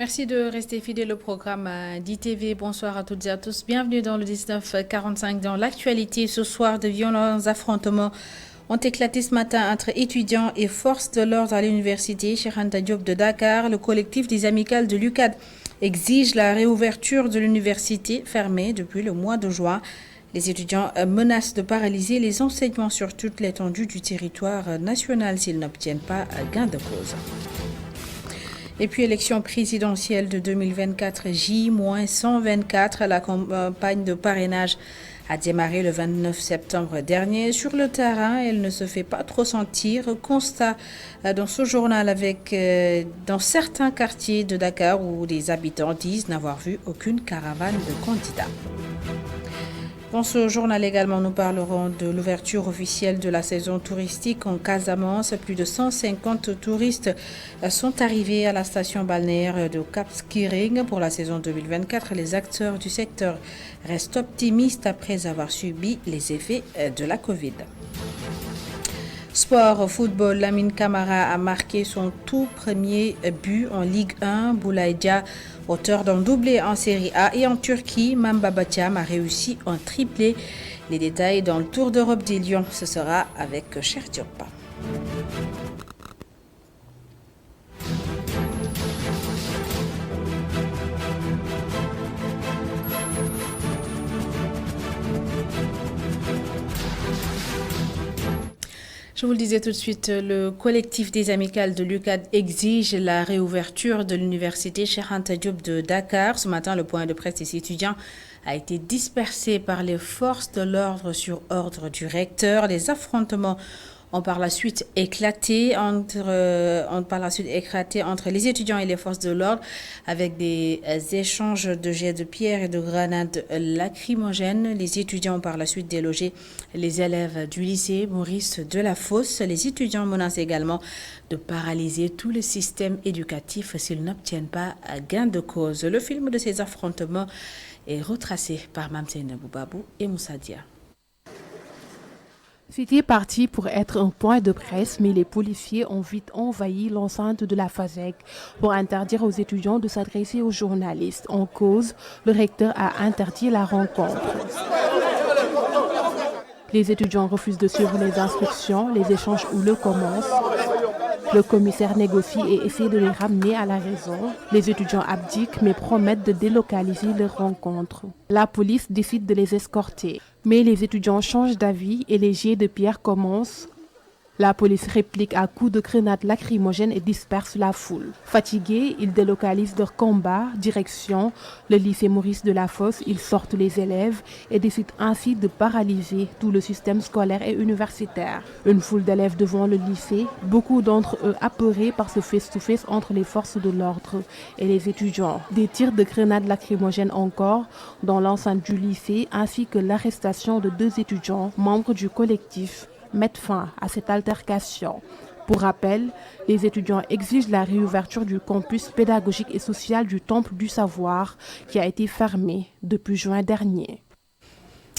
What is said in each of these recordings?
Merci de rester fidèle au programme d'ITV. Bonsoir à toutes et à tous. Bienvenue dans le 1945 dans l'actualité. Ce soir, de violents affrontements ont éclaté ce matin entre étudiants et forces de l'ordre à l'université Cheikh Anta Diop de Dakar. Le collectif des amicales de l'UCAD exige la réouverture de l'université fermée depuis le mois de juin. Les étudiants menacent de paralyser les enseignements sur toute l'étendue du territoire national s'ils n'obtiennent pas gain de cause. Et puis, élection présidentielle de 2024, J-124, la campagne de parrainage a démarré le 29 septembre dernier. Sur le terrain, elle ne se fait pas trop sentir. Constat dans ce journal avec dans certains quartiers de Dakar où les habitants disent n'avoir vu aucune caravane de candidats. Dans ce journal également, nous parlerons de l'ouverture officielle de la saison touristique en Casamance. Plus de 150 touristes sont arrivés à la station balnéaire de Cap Skirring pour la saison 2024. Les acteurs du secteur restent optimistes après avoir subi les effets de la Covid. Sport, football, Lamine Camara a marqué son tout premier but en Ligue 1. Boulaye Dia, auteur d'un doublé en Série A. Et en Turquie, Mamba Batiam a réussi un triplé. Les détails dans le Tour d'Europe des Lions, ce sera avec Cher Diop. Je vous le disais tout de suite, le collectif des amicales de l'UCAD exige la réouverture de l'université Cheikh Anta Diop de Dakar. Ce matin, le point de presse des étudiants a été dispersé par les forces de l'ordre sur ordre du recteur. Les affrontements ont par la suite éclaté entre les étudiants et les forces de l'ordre avec des échanges de jets de pierre et de grenades lacrymogènes. Les étudiants ont par la suite délogé les élèves du lycée Maurice Delafosse. Les étudiants menacent également de paralyser tout le système éducatif s'ils n'obtiennent pas gain de cause. Le film de ces affrontements est retracé par Mamsene Boubabou et Moussa Dia. C'était parti pour être un point de presse, mais les policiers ont vite envahi l'enceinte de la FASEG pour interdire aux étudiants de s'adresser aux journalistes. En cause, le recteur a interdit la rencontre. Les étudiants refusent de suivre les instructions, les échanges houleux commencent. Le commissaire négocie et essaie de les ramener à la raison. Les étudiants abdiquent mais promettent de délocaliser leur rencontre. La police décide de les escorter. Mais les étudiants changent d'avis et les jets de pierre commencent. La police réplique à coups de grenades lacrymogènes et disperse la foule. Fatigués, ils délocalisent leur combat, direction le lycée Maurice Delafosse. Ils sortent les élèves et décident ainsi de paralyser tout le système scolaire et universitaire. Une foule d'élèves devant le lycée, beaucoup d'entre eux apeurés par ce face-to-face entre les forces de l'ordre et les étudiants. Des tirs de grenades lacrymogènes encore dans l'enceinte du lycée ainsi que l'arrestation de 2 étudiants, membres du collectif, mettent fin à cette altercation. Pour rappel, les étudiants exigent la réouverture du campus pédagogique et social du Temple du Savoir qui a été fermé depuis juin dernier.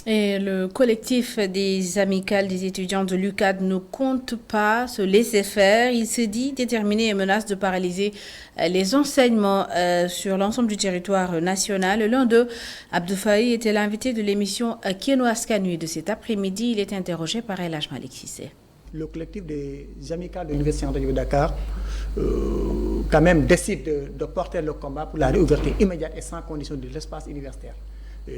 Et le collectif des amicales des étudiants de l'UCAD ne compte pas se laisser faire. Il se dit déterminé et menace de paralyser les enseignements sur l'ensemble du territoire national. L'un d'eux, Abdou Faye, était l'invité de l'émission Keno Askanui de cet après-midi. Il est interrogé par El Hadj Malick Cissé. Le collectif des amicales de l'Université Cheikh Anta Diop de Dakar quand même décide de porter le combat pour la réouverture immédiate et sans condition de l'espace universitaire.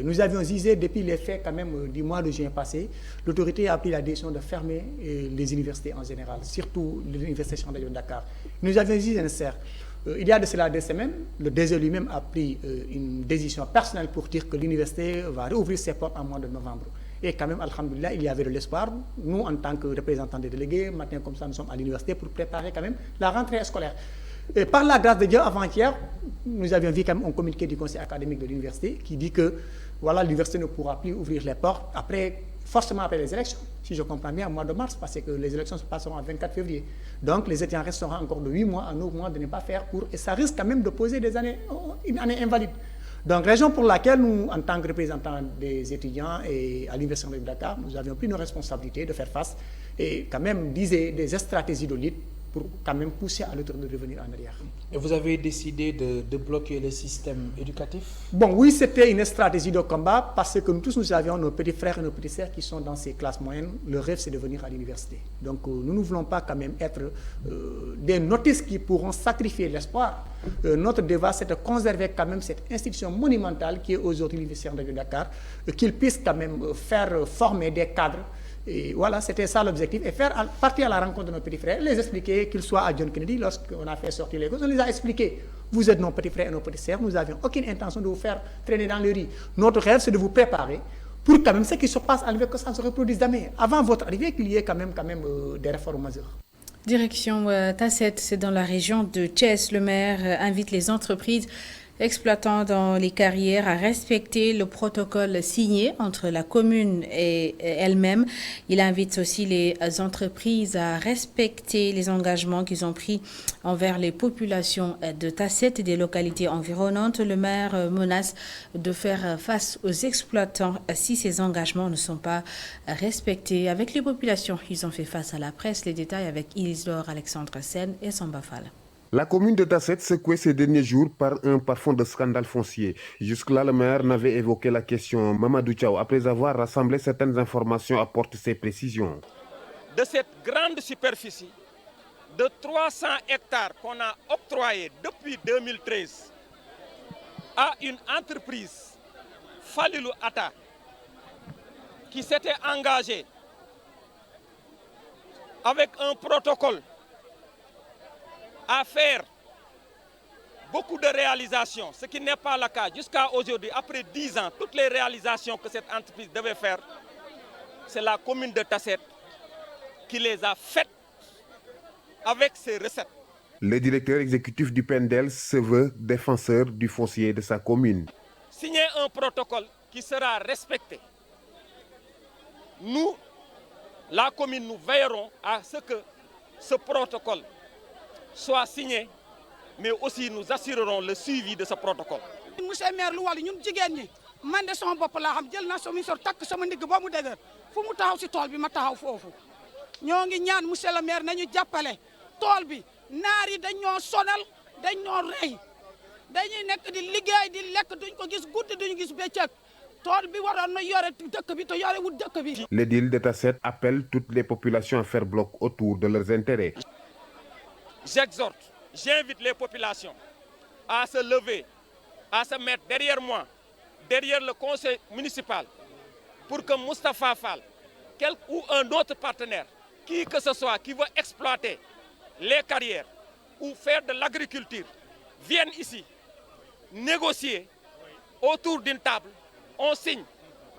Nous avions visé depuis les faits quand même du mois de juin passé. L'autorité a pris la décision de fermer les universités en général, surtout l'Université Cheikh Anta Diop de Dakar. Nous avions visé un cercle. Il y a de cela 2 semaines, le DG lui-même a pris une décision personnelle pour dire que l'université va rouvrir ses portes en mois de novembre. Et quand même, alhamdoulilah, il y avait de l'espoir. Nous, en tant que représentants des délégués, matin comme ça, nous sommes à l'université pour préparer quand même la rentrée scolaire. Et par la grâce de Dieu, avant-hier, nous avions vu quand même un communiqué du conseil académique de l'université qui dit que voilà, l'université ne pourra plus ouvrir les portes forcément après les élections, si je comprends bien, au mois de mars, parce que les élections se passeront le 24 février. Donc les étudiants resteront encore de 8 mois à 9 mois de ne pas faire cours, et ça risque quand même de poser une année invalide. Donc, raison pour laquelle nous, en tant que représentants des étudiants et à l'Université de Dakar, nous avions pris nos responsabilités de faire face et quand même des stratégies de lutte pour quand même pousser à l'autre de revenir en arrière. Et vous avez décidé de bloquer le système éducatif? Bon, oui, c'était une stratégie de combat parce que nous tous, nous avions nos petits frères et nos petites sœurs qui sont dans ces classes moyennes. Le rêve, c'est de venir à l'université. Donc, nous ne voulons pas quand même être des notices qui pourront sacrifier l'espoir. Notre devoir, c'est de conserver quand même cette institution monumentale qui est aujourd'hui l'Université de Dakar, qu'ils puissent quand même faire former des cadres. Et voilà, c'était ça l'objectif. Et faire partir à la rencontre de nos petits frères, les expliquer qu'ils soient à John Kennedy, lorsqu'on a fait sortir les gosses, on les a expliqués. Vous êtes nos petits frères et nos petites sœurs, nous n'avions aucune intention de vous faire traîner dans le riz. Notre rêve, c'est de vous préparer pour quand même ce qui se passe à l'hiver, que ça ne se reproduise jamais. Avant votre arrivée, qu'il y ait quand même des réformes majeures. Direction Tasset, c'est dans la région de Thiès. Le maire invite les entreprises exploitant dans les carrières à respecter le protocole signé entre la commune et elle-même. Il invite aussi les entreprises à respecter les engagements qu'ils ont pris envers les populations de Tasset et des localités environnantes. Le maire menace de faire face aux exploitants si ces engagements ne sont pas respectés. Avec les populations, ils ont fait face à la presse. Les détails avec Isidore Alexandre Sen et Samba Fall. La commune de Tasset secouée ces derniers jours par un parfum de scandale foncier. Jusque-là, le maire n'avait évoqué la question. Mamadou Thiaw, après avoir rassemblé certaines informations, apporte ses précisions. De cette grande superficie de 300 hectares qu'on a octroyée depuis 2013 à une entreprise, Falilou Atta, qui s'était engagée avec un protocole à faire beaucoup de réalisations, ce qui n'est pas le cas. Jusqu'à aujourd'hui, après 10 ans, toutes les réalisations que cette entreprise devait faire, c'est la commune de Tasset qui les a faites avec ses recettes. Le directeur exécutif du PENDEL se veut défenseur du foncier de sa commune. Signer un protocole qui sera respecté. Nous, la commune, nous veillerons à ce que ce protocole soit signé, mais aussi nous assurerons le suivi de ce protocole. Monsieur le maire, ñun jigéen ñi man de sama bopp laa xam jël naa sama sor takk sama ndigg ba mu dëgër fu mu taxaw si tool bi ma taxaw foofu ñoo ngi ñaan monsieur le maire nañu jàppale tool bi naar yi dañoo sonal dañoo rey dañuy nekk di liggéey di lekk duñ ko gis guddi duñ gis bëccëg tool bi waroon na yore dëkk bi te yore wut dëkk bi. L'édile de Tasset appelle toutes les populations à faire bloc autour de leurs intérêts. J'exhorte, j'invite les populations à se lever, à se mettre derrière moi, derrière le conseil municipal, pour que Moustapha Fall, ou un autre partenaire, qui que ce soit, qui veut exploiter les carrières ou faire de l'agriculture, vienne ici négocier autour d'une table, on signe.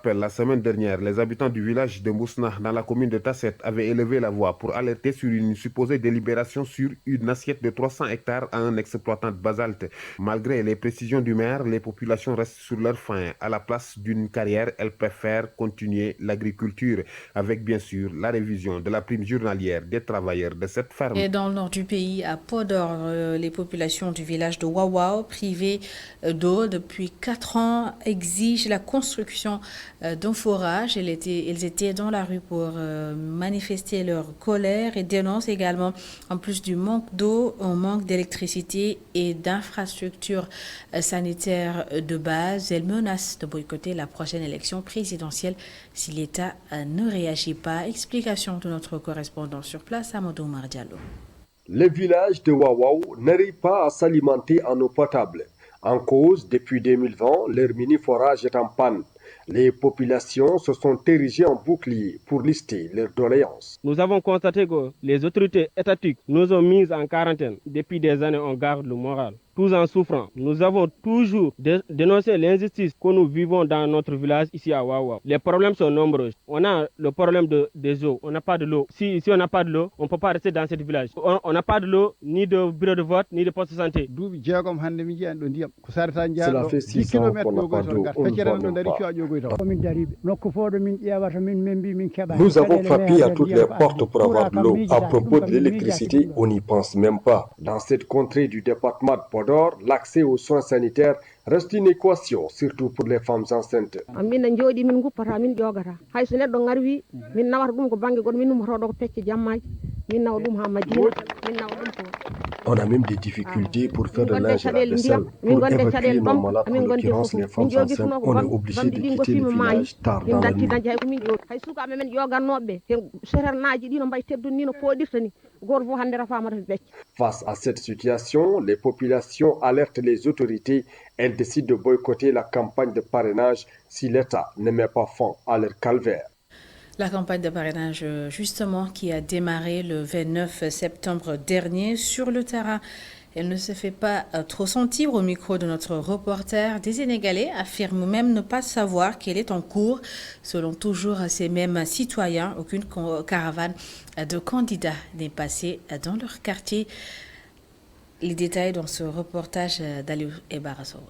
La semaine dernière, les habitants du village de Mousna, dans la commune de Tasset, avaient élevé la voix pour alerter sur une supposée délibération sur une assiette de 300 hectares à un exploitant de basalte. Malgré les précisions du maire, les populations restent sur leur faim. À la place d'une carrière, elles préfèrent continuer l'agriculture, avec bien sûr la révision de la prime journalière des travailleurs de cette ferme. Et dans le nord du pays, à Podor, les populations du village de Wawao, privées d'eau depuis 4 ans, exigent la construction d'un forage. Ils étaient dans la rue pour manifester leur colère et dénoncent également, en plus du manque d'eau, un manque d'électricité et d'infrastructures sanitaires de base. Elles menacent de boycotter la prochaine élection présidentielle si l'État ne réagit pas. Explication de notre correspondant sur place, Amadou Oumar Diallo. Le village de Wawao n'arrive pas à s'alimenter en eau potable. En cause, depuis 2020, leur mini-forage est en panne. Les populations se sont érigées en bouclier pour lister leurs doléances. Nous avons constaté que les autorités étatiques nous ont mis en quarantaine. Depuis des années, on garde le moral. Tous en souffrant. Nous avons toujours dénoncé l'injustice que nous vivons dans notre village ici à Wawa. Les problèmes sont nombreux. On a le problème des eaux. On n'a pas de l'eau. Si on n'a pas de l'eau, on ne peut pas rester dans ce village. On n'a pas de l'eau, ni de bureau de vote, ni de poste de santé. Cela fait 6 ans qu'on n'a pas d'eau. On ne voit même pas. Nous avons frappé à toutes les portes pour avoir de l'eau. À propos de l'électricité, on n'y pense même pas. Dans cette contrée du département de Podor, l'accès aux soins sanitaires reste une équation, surtout pour les femmes enceintes. On a même des difficultés pour faire le linge à la vaisselle, pour évacuer nos malades, en l'occurrence les femmes enceintes. On est obligé de quitter le village tard dans la nuit. Face à cette situation, les populations alertent les autorités. Elles décident de boycotter la campagne de parrainage si l'État ne met pas fin à leur calvaire. La campagne de parrainage, justement, qui a démarré le 29 septembre dernier sur le terrain. Elle ne se fait pas trop sentir au micro de notre reporter. Des Sénégalais affirment même ne pas savoir qu'elle est en cours. Selon toujours ces mêmes citoyens, aucune caravane de candidats n'est passée dans leur quartier. Les détails dans ce reportage d'Aliou Ebarasowa.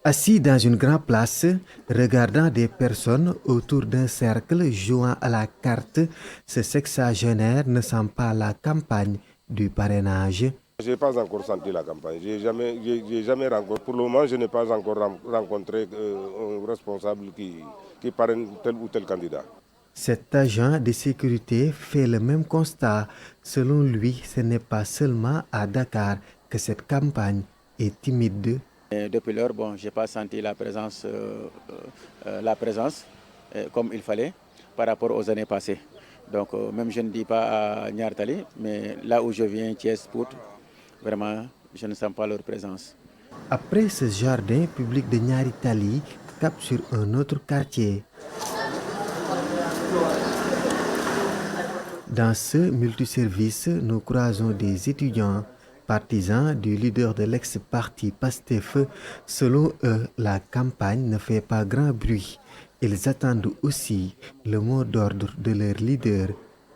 Assis dans une grande place, regardant des personnes autour d'un cercle jouant à la carte, ce sexagénaire ne sent pas la campagne du parrainage. Je n'ai pas encore senti la campagne. J'ai jamais rencontré. Pour le moment, je n'ai pas encore rencontré un responsable qui parraine tel ou tel candidat. Cet agent de sécurité fait le même constat. Selon lui, ce n'est pas seulement à Dakar que cette campagne est timide. Depuis l'heure, je n'ai pas senti la présence comme il fallait par rapport aux années passées. Donc, même je ne dis pas à Niartali, mais là où je viens, Thiès, Pout, vraiment, je ne sens pas leur présence. Après ce jardin public de Niartali, cap sur un autre quartier. Dans ce multiservice, nous croisons des étudiants. Partisans du leader de l'ex-parti PASTEF, selon eux, la campagne ne fait pas grand bruit. Ils attendent aussi le mot d'ordre de leur leader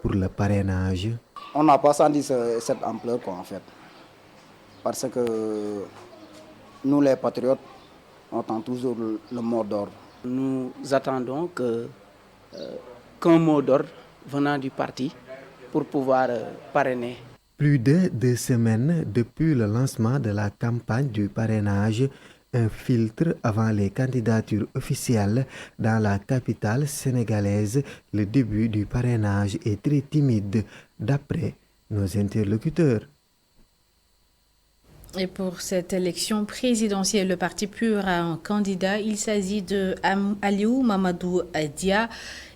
pour le parrainage. On n'a pas senti cette ampleur en fait. Parce que nous les patriotes, on attend toujours le mot d'ordre. Nous attendons qu'un mot d'ordre venant du parti pour pouvoir parrainer. Plus de 2 semaines depuis le lancement de la campagne du parrainage, un filtre avant les candidatures officielles dans la capitale sénégalaise, le début du parrainage est très timide, d'après nos interlocuteurs. Et pour cette élection présidentielle, le parti PUR a un candidat. Il s'agit de Aliou Mamadou Dia.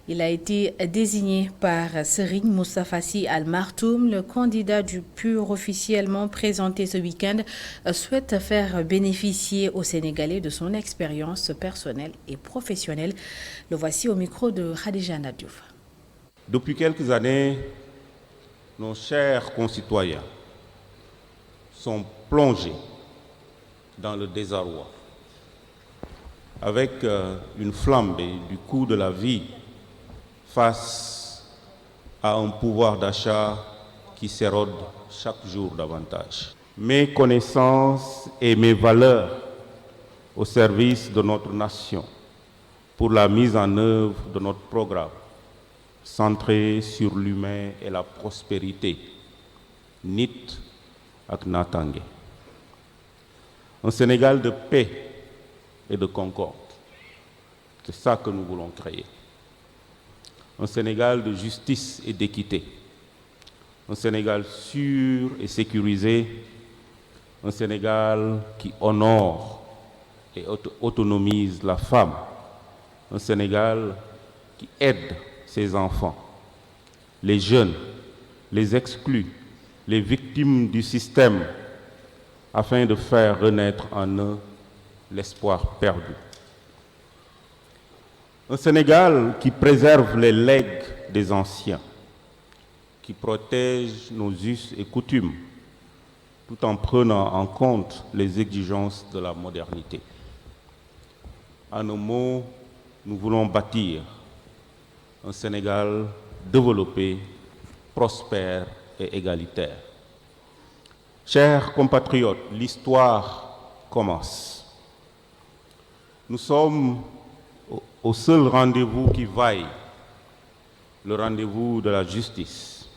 Il a été désigné par Serigne Moustapha Sy Al Maktoum. Le candidat du PUR officiellement présenté ce week-end souhaite faire bénéficier aux Sénégalais de son expérience personnelle et professionnelle. Le voici au micro de Khadija Nadiouf. Depuis quelques années, nos chers concitoyens sont plongés dans le désarroi. Avec une flambée du coût de la vie face à un pouvoir d'achat qui s'érode chaque jour davantage. Mes connaissances et mes valeurs au service de notre nation pour la mise en œuvre de notre programme centré sur l'humain et la prospérité, NIT ak Natangé. Un Sénégal de paix et de concorde. C'est ça que nous voulons créer. Un Sénégal de justice et d'équité. Un Sénégal sûr et sécurisé. Un Sénégal qui honore et autonomise la femme. Un Sénégal qui aide ses enfants, les jeunes, les exclus, les victimes du système, afin de faire renaître en eux l'espoir perdu. Un Sénégal qui préserve les legs des anciens, qui protège nos us et coutumes, tout en prenant en compte les exigences de la modernité. En un mot, nous voulons bâtir un Sénégal développé, prospère et égalitaire. Chers compatriotes, l'histoire commence. Nous sommes au seul rendez-vous qui vaille, le rendez-vous de la justice,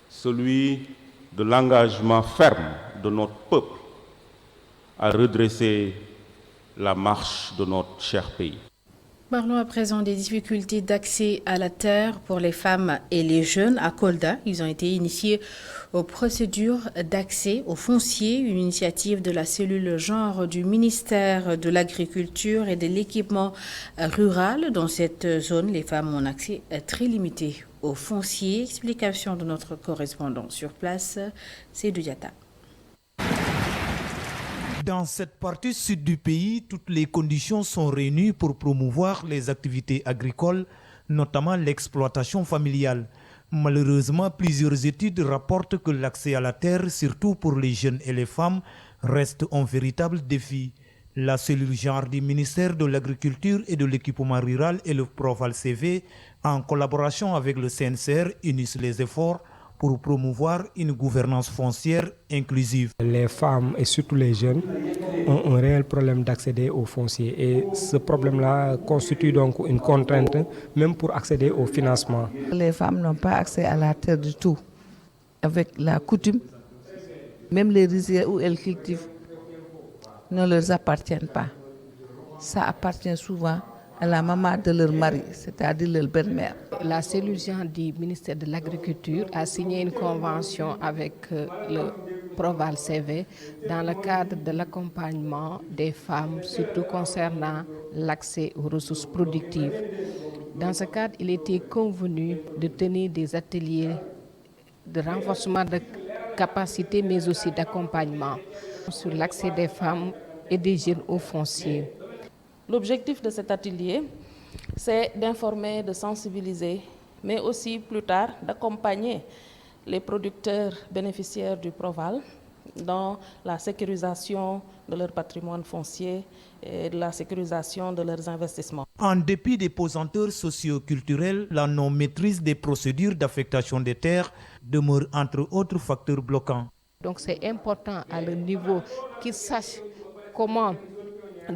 celui de l'engagement ferme de notre peuple à redresser la marche de notre cher pays. Parlons à présent des difficultés d'accès à la terre pour les femmes et les jeunes. À Kolda, ils ont été initiés aux procédures d'accès au foncier, une initiative de la cellule genre du ministère de l'Agriculture et de l'Équipement rural. Dans cette zone, les femmes ont un accès très limité au foncier. Explication de notre correspondant sur place, Seydou Diatta. Dans cette partie sud du pays, toutes les conditions sont réunies pour promouvoir les activités agricoles, notamment l'exploitation familiale. Malheureusement, plusieurs études rapportent que l'accès à la terre, surtout pour les jeunes et les femmes, reste un véritable défi. La cellule genre du ministère de l'Agriculture et de l'Équipement rural et le Proval-CV, en collaboration avec le CNCR, unissent les efforts pour promouvoir une gouvernance foncière inclusive. Les femmes et surtout les jeunes ont un réel problème d'accéder au foncier et ce problème-là constitue donc une contrainte même pour accéder au financement. Les femmes n'ont pas accès à la terre du tout. Avec la coutume, même les rizières où elles cultivent ne leur appartiennent pas. Ça appartient souvent à la maman de leur mari, c'est-à-dire leur belle-mère. La cellule genre du ministère de l'Agriculture a signé une convention avec le Proval-CV dans le cadre de l'accompagnement des femmes, surtout concernant l'accès aux ressources productives. Dans ce cadre, il était convenu de tenir des ateliers de renforcement de capacité, mais aussi d'accompagnement sur l'accès des femmes et des jeunes au foncier. L'objectif de cet atelier, c'est d'informer, de sensibiliser, mais aussi plus tard d'accompagner les producteurs bénéficiaires du Proval dans la sécurisation de leur patrimoine foncier et de la sécurisation de leurs investissements. En dépit des pesanteurs socio-culturelles, la non-maîtrise des procédures d'affectation des terres demeure entre autres facteurs bloquants. Donc c'est important à leur niveau qu'ils sachent comment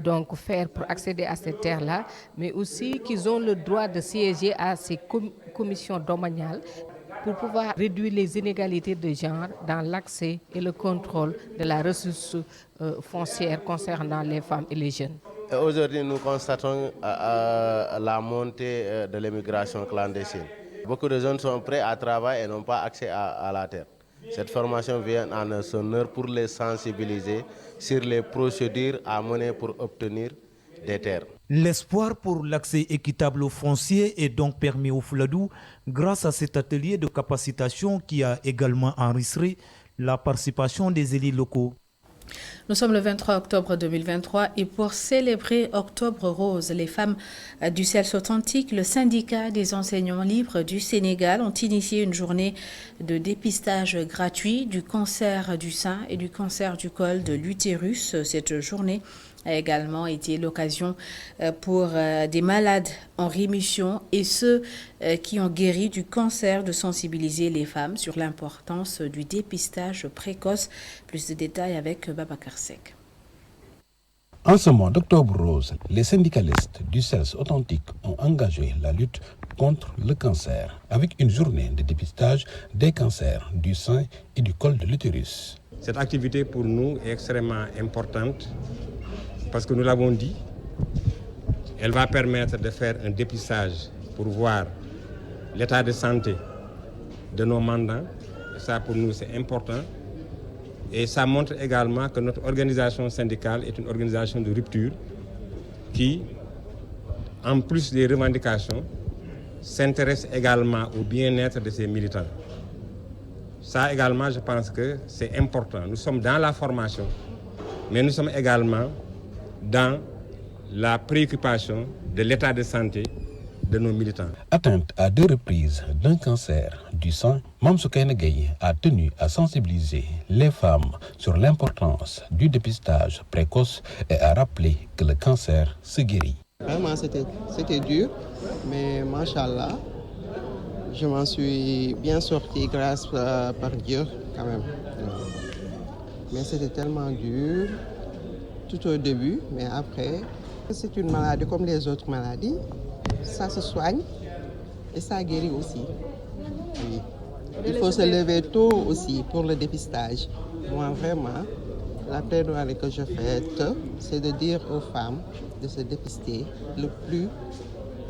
donc faire pour accéder à ces terres-là, mais aussi qu'ils ont le droit de siéger à ces commissions domaniales pour pouvoir réduire les inégalités de genre dans l'accès et le contrôle de la ressource foncière concernant les femmes et les jeunes. Aujourd'hui, nous constatons la montée de l'immigration clandestine. Beaucoup de jeunes sont prêts à travailler et n'ont pas accès à la terre. Cette formation vient en son heure pour les sensibiliser sur les procédures à mener pour obtenir des terres. L'espoir pour l'accès équitable au foncier est donc permis au Fouladou grâce à cet atelier de capacitation qui a également enregistré la participation des élus locaux. Nous sommes le 23 octobre 2023 et pour célébrer Octobre Rose, les femmes du CELS authentique, le syndicat des enseignants libres du Sénégal ont initié une journée de dépistage gratuit du cancer du sein et du cancer du col de l'utérus. Cette journée a également été l'occasion pour des malades en rémission et ceux qui ont guéri du cancer de sensibiliser les femmes sur l'importance du dépistage précoce. Plus de détails avec Babacar Seck. En ce mois d'Octobre Rose, les syndicalistes du CELS authentique ont engagé la lutte contre le cancer avec une journée de dépistage des cancers du sein et du col de l'utérus. Cette activité pour nous est extrêmement importante parce que nous l'avons dit, elle va permettre de faire un dépistage pour voir l'état de santé de nos mandants. Et ça pour nous c'est important. Et ça montre également que notre organisation syndicale est une organisation de rupture qui, en plus des revendications, s'intéresse également au bien-être de ses militants. Ça également, je pense que c'est important. Nous sommes dans la formation, mais nous sommes également dans la préoccupation de l'état de santé de nos militants. Atteinte à 2 reprises d'un cancer du sein, Mamsoukaine Gueye a tenu à sensibiliser les femmes sur l'importance du dépistage précoce et a rappelé que le cancer se guérit. Vraiment, c'était dur, mais machallah, je m'en suis bien sorti grâce par Dieu quand même. Mais c'était tellement dur tout au début, mais après, c'est une maladie comme les autres maladies. Ça se soigne et ça guérit aussi. Oui. Il faut se lever tôt aussi pour le dépistage. Moi, vraiment, la plaidoirie que je fais, c'est de dire aux femmes de se dépister le plus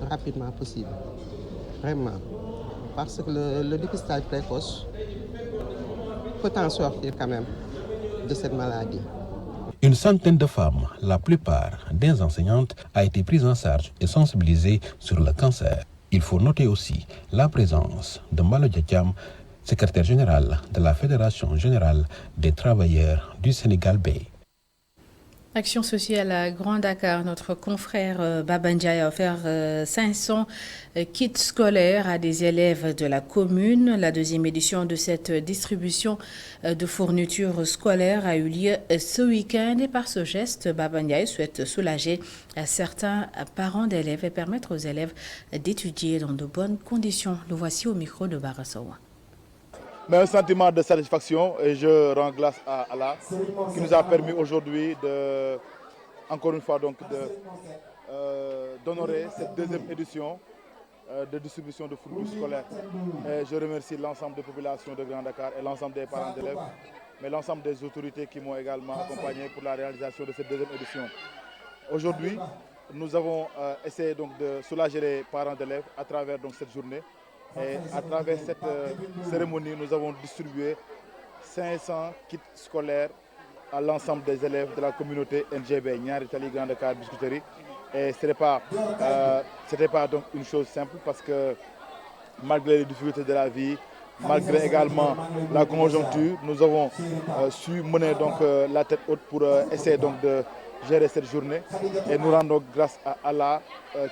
rapidement possible. Vraiment. Parce que le dépistage précoce peut en sortir quand même de cette maladie. Une centaine de femmes, la plupart des enseignantes, a été prise en charge et sensibilisée sur le cancer. Il faut noter aussi la présence de Malo Diatiam, secrétaire général de la Fédération générale des travailleurs du Sénégal Bay. Action sociale à Grand Dakar, notre confrère Baba Ndiaye a offert 500 kits scolaires à des élèves de la commune. La deuxième édition de cette distribution de fournitures scolaires a eu lieu ce week-end et par ce geste, Baba Ndiaye souhaite soulager certains parents d'élèves et permettre aux élèves d'étudier dans de bonnes conditions. Le voici au micro de Barasawa. Mais un sentiment de satisfaction et je rends grâce à Allah qui nous a permis aujourd'hui encore une fois d'honorer cette deuxième édition de distribution de fournitures scolaires. Et je remercie l'ensemble des populations de Grand Dakar et l'ensemble des parents d'élèves, mais l'ensemble des autorités qui m'ont également accompagné pour la réalisation de cette deuxième édition. Aujourd'hui, nous avons essayé de soulager les parents d'élèves à travers cette journée. Et à travers cette cérémonie, nous avons distribué 500 kits scolaires à l'ensemble des élèves de la communauté NGB, Niari Tali Grand Dakar Biscuiterie. Et ce n'était pas donc une chose simple parce que malgré les difficultés de la vie, malgré également la conjoncture, nous avons su mener la tête haute pour essayer de gérer cette journée. Et nous rendons grâce à Allah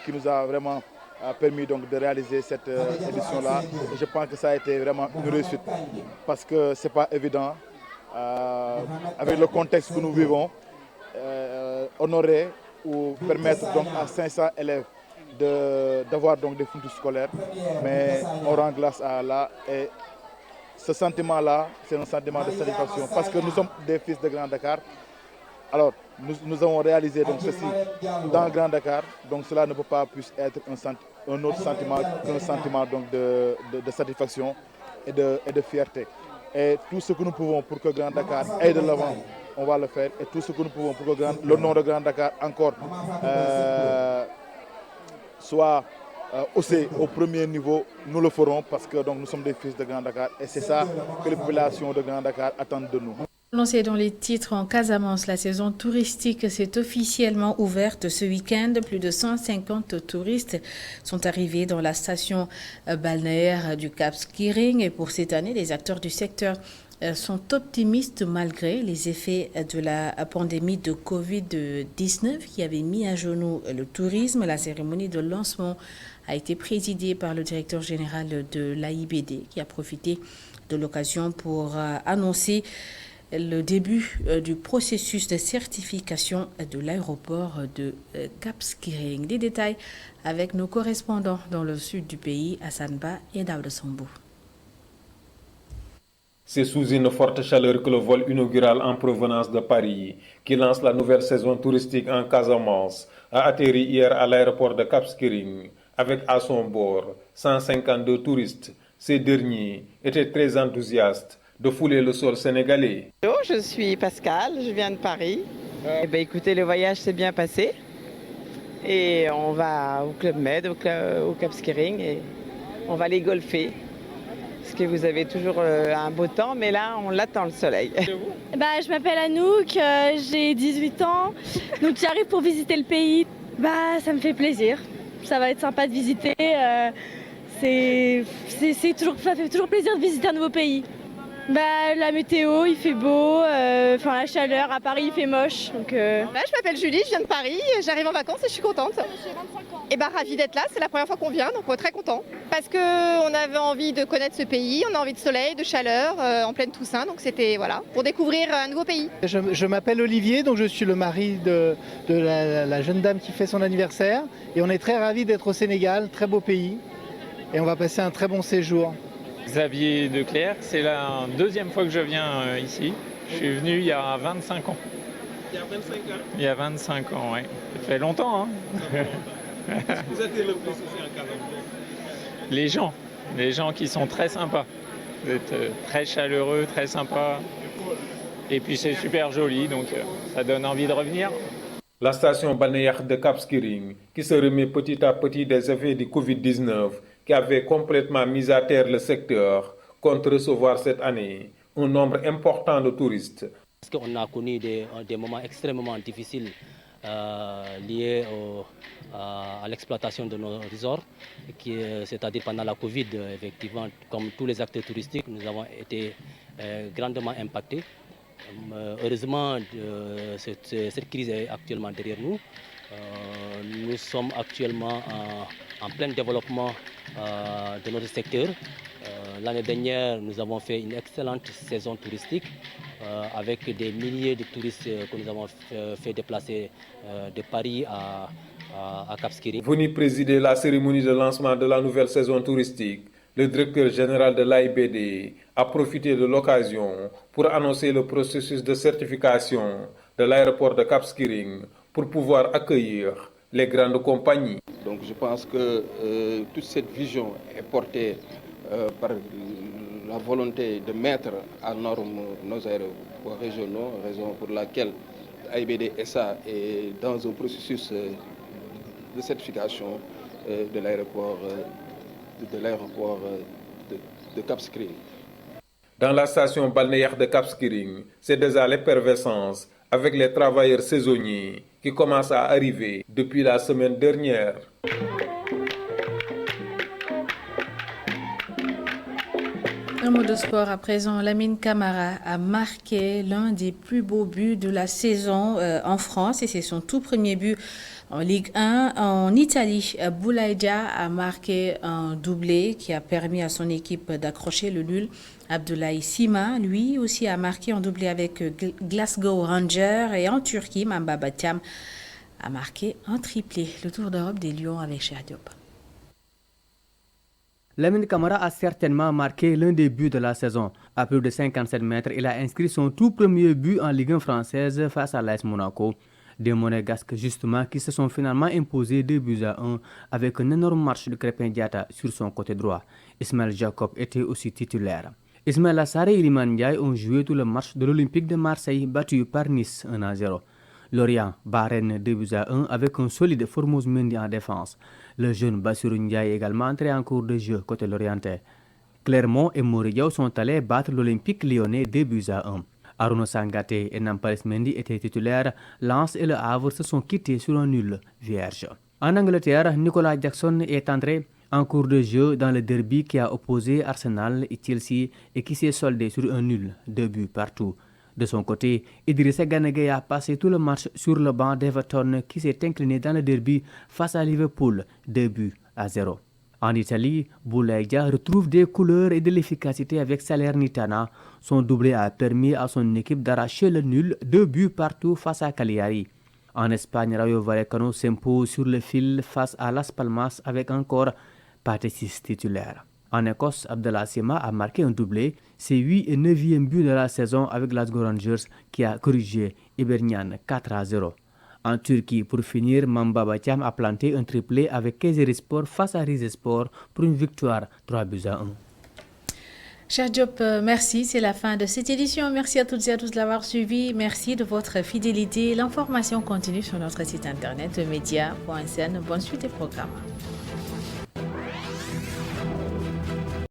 qui nous a vraiment permis de réaliser cette édition-là. Je pense que ça a été vraiment une réussite parce que ce n'est pas évident, avec le contexte que nous vivons, honorer ou permettre à 500 élèves d'avoir des fournitures scolaires. Mais on rend grâce à Allah et ce sentiment-là, c'est un sentiment de satisfaction parce que nous sommes des fils de Grand Dakar. Alors, nous avons réalisé ceci dans Grand Dakar, donc cela ne peut pas plus être un autre sentiment qu'un sentiment de satisfaction et de fierté. Et tout ce que nous pouvons pour que Grand Dakar aille de l'avant, on va le faire. Et tout ce que nous pouvons pour que le nom de Grand Dakar encore soit haussé au premier niveau, nous le ferons parce que nous sommes des fils de Grand Dakar et c'est ça que les populations de Grand Dakar attendent de nous. Annoncé dans les titres en Casamance, la saison touristique s'est officiellement ouverte ce week-end. Plus de 150 touristes sont arrivés dans la station balnéaire du Cap Skirring. Et pour cette année, les acteurs du secteur sont optimistes malgré les effets de la pandémie de Covid-19 qui avait mis à genoux le tourisme. La cérémonie de lancement a été présidée par le directeur général de l'AIBD qui a profité de l'occasion pour annoncer le début du processus de certification de l'aéroport de Cap Skirring. Des détails avec nos correspondants dans le sud du pays, Hassan Ba et Daouda Sambou. C'est sous une forte chaleur que le vol inaugural en provenance de Paris, qui lance la nouvelle saison touristique en Casamance, a atterri hier à l'aéroport de Cap Skirring, avec à son bord 152 touristes. Ces derniers étaient très enthousiastes de fouler le sol sénégalais. Bonjour, je suis Pascal, je viens de Paris. Écoutez, le voyage s'est bien passé et on va au Club Med, au Cap Skirring et on va aller golfer. Parce que vous avez toujours un beau temps, mais là on l'attend le soleil. Je m'appelle Anouk, j'ai 18 ans, donc j'arrive pour visiter le pays. Ça me fait plaisir, ça va être sympa de visiter. Ça fait toujours plaisir de visiter un nouveau pays. La météo, il fait beau, la chaleur, à Paris il fait moche. Donc, je m'appelle Julie, je viens de Paris, j'arrive en vacances et je suis contente. J'ai 25 ans. Et ravie d'être là, c'est la première fois qu'on vient, donc on est très content. Parce qu'on avait envie de connaître ce pays, on a envie de soleil, de chaleur, en pleine Toussaint, donc c'était pour découvrir un nouveau pays. Je m'appelle Olivier, donc je suis le mari de la jeune dame qui fait son anniversaire. Et on est très ravis d'être au Sénégal, très beau pays. Et on va passer un très bon séjour. Xavier Declercq, c'est la deuxième fois que je viens ici. Je suis venu il y a 25 ans. Il y a 25 ans Il y a 25 ans, oui. Ça fait longtemps, hein. Vous êtes le plus aussi en Casamance. Les gens qui sont très sympas. Vous êtes très chaleureux, très sympas. Et puis c'est super joli, donc ça donne envie de revenir. La station balnéaire de Cap Skirring, qui se remet petit à petit des effets du Covid-19, qui avait complètement mis à terre le secteur, compte recevoir cette année un nombre important de touristes. Parce qu'on a connu des moments extrêmement difficiles liés à l'exploitation de nos resorts, c'est-à-dire pendant la Covid, effectivement, comme tous les acteurs touristiques, nous avons été grandement impactés. Heureusement, cette crise est actuellement derrière nous. Nous sommes actuellement en plein développement de notre secteur. L'année dernière, nous avons fait une excellente saison touristique avec des milliers de touristes que nous avons fait déplacer de Paris à Cap Skirring. Venu présider la cérémonie de lancement de la nouvelle saison touristique, le directeur général de l'AIBD a profité de l'occasion pour annoncer le processus de certification de l'aéroport de Cap Skirring pour pouvoir accueillir les grandes compagnies. Donc je pense que toute cette vision est portée par la volonté de mettre à norme nos aéroports régionaux, raison pour laquelle AIBD SA est dans un processus de certification de l'aéroport de Cap Skirring. Dans la station balnéaire de Cap Skirring, c'est déjà l'effervescence avec les travailleurs saisonniers qui commencent à arriver depuis la semaine dernière. Un mot de sport à présent. Lamine Camara a marqué l'un des plus beaux buts de la saison en France et c'est son tout premier but en Ligue 1. En Italie, Boulaye Dia a marqué un doublé qui a permis à son équipe d'accrocher le nul. Abdoulaye Sima, lui aussi, a marqué un doublé avec Glasgow Rangers. Et en Turquie, Mamba Batiam a marqué un triplé. Le Tour d'Europe des Lions avec Cheikh Diop. Lamine Camara a certainement marqué l'un des buts de la saison. À plus de 57 mètres, il a inscrit son tout premier but en Ligue 1 française face à l'AS Monaco. Des Monégasques justement qui se sont finalement imposés 2-1 avec un énorme match de Crépin Diatta sur son côté droit. Ismaël Jacob était aussi titulaire. Ismaël Assare et Iliman Ndiaye ont joué tout le match de l'Olympique de Marseille battu par Nice 1-0. Lorient bat Rennes 2-1 avec un solide Formose Mendy en défense. Le jeune Bassirou Ndiaye également entré en cours de jeu côté lorientais. Clermont et Montréal sont allés battre l'Olympique lyonnais 2-1. Aruno Sangaté et Nampalys Mendy étaient titulaires. Lens et Le Havre se sont quittés sur un nul vierge. En Angleterre, Nicolas Jackson est entré en cours de jeu dans le derby qui a opposé Arsenal et Chelsea et qui s'est soldé sur un nul, 2 buts partout. De son côté, Idrissa Gana Gueye a passé tout le match sur le banc d'Everton qui s'est incliné dans le derby face à Liverpool, 2-0. En Italie, Boulaye Dia retrouve des couleurs et de l'efficacité avec Salernitana. Son doublé a permis à son équipe d'arracher le nul, 2 buts partout face à Cagliari. En Espagne, Rayo Vallecano s'impose sur le fil face à Las Palmas avec encore Patesis titulaire. En Écosse, Abdallah Sima a marqué un doublé, ses 8 et 9e but de la saison avec Glasgow Rangers qui a corrigé Hibernian 4-0. En Turquie, pour finir, Mamba Batiam a planté un triplé avec Kayserispor face à Rizespor pour une victoire 3-1. Cheikh Diop, merci. C'est la fin de cette édition. Merci à toutes et à tous de l'avoir suivi. Merci de votre fidélité. L'information continue sur notre site internet media.sn. Bonne suite des programmes.